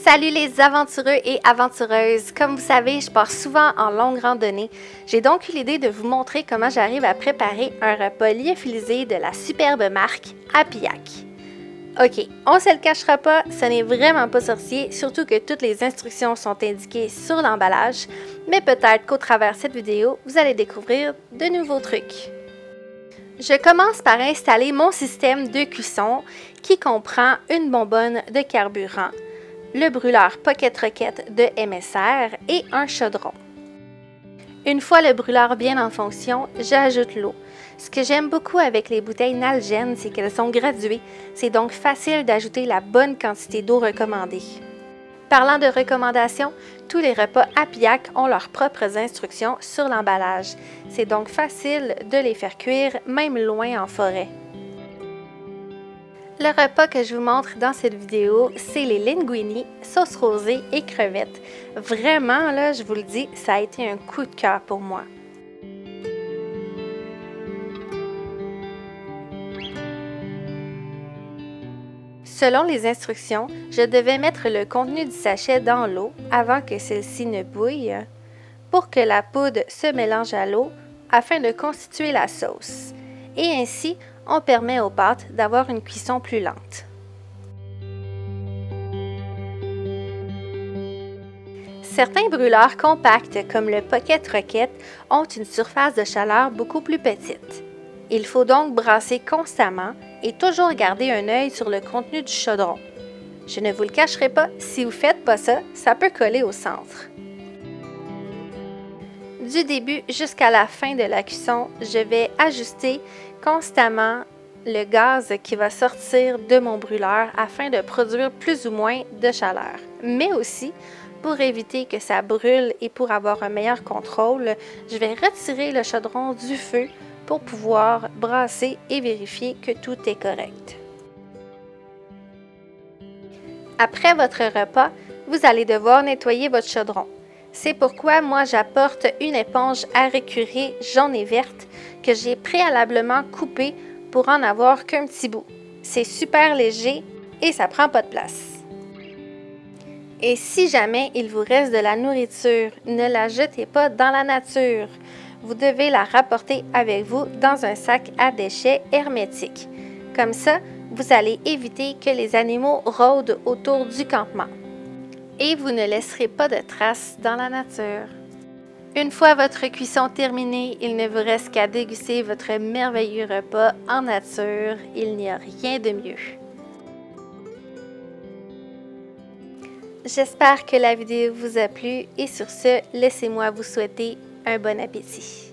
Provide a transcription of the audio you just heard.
Salut les aventureux et aventureuses! Comme vous savez, je pars souvent en longue randonnée. J'ai donc eu l'idée de vous montrer comment j'arrive à préparer un repas lyophilisé de la superbe marque Apiac. Ok, on se le cachera pas, ce n'est vraiment pas sorcier, surtout que toutes les instructions sont indiquées sur l'emballage, mais peut-être qu'au travers de cette vidéo, vous allez découvrir de nouveaux trucs. Je commence par installer mon système de cuisson qui comprend une bonbonne de carburant, le brûleur Pocket Rocket de MSR et un chaudron. Une fois le brûleur bien en fonction, j'ajoute l'eau. Ce que j'aime beaucoup avec les bouteilles Nalgene, c'est qu'elles sont graduées, c'est donc facile d'ajouter la bonne quantité d'eau recommandée. Parlant de recommandations, tous les repas Apiac ont leurs propres instructions sur l'emballage. C'est donc facile de les faire cuire, même loin en forêt. Le repas que je vous montre dans cette vidéo, c'est les linguini, sauce rosée et crevettes. Vraiment, là, je vous le dis, ça a été un coup de cœur pour moi. Selon les instructions, je devais mettre le contenu du sachet dans l'eau avant que celle-ci ne bouille pour que la poudre se mélange à l'eau afin de constituer la sauce. Et ainsi, on permet aux pâtes d'avoir une cuisson plus lente. Certains brûleurs compacts comme le Pocket Rocket ont une surface de chaleur beaucoup plus petite. Il faut donc brasser constamment et toujours garder un œil sur le contenu du chaudron. Je ne vous le cacherai pas, si vous ne faites pas ça, ça peut coller au centre. Du début jusqu'à la fin de la cuisson, je vais ajuster constamment le gaz qui va sortir de mon brûleur afin de produire plus ou moins de chaleur. Mais aussi, pour éviter que ça brûle et pour avoir un meilleur contrôle, je vais retirer le chaudron du feu pour pouvoir brasser et vérifier que tout est correct. Après votre repas, vous allez devoir nettoyer votre chaudron. C'est pourquoi moi j'apporte une éponge à récurer jaune et verte que j'ai préalablement coupée pour en avoir qu'un petit bout. C'est super léger et ça prend pas de place. Et si jamais il vous reste de la nourriture, ne la jetez pas dans la nature. Vous devez la rapporter avec vous dans un sac à déchets hermétique. Comme ça, vous allez éviter que les animaux rôdent autour du campement. Et vous ne laisserez pas de traces dans la nature. Une fois votre cuisson terminée, il ne vous reste qu'à déguster votre merveilleux repas en nature. Il n'y a rien de mieux. J'espère que la vidéo vous a plu et sur ce, laissez-moi vous souhaiter un bon appétit.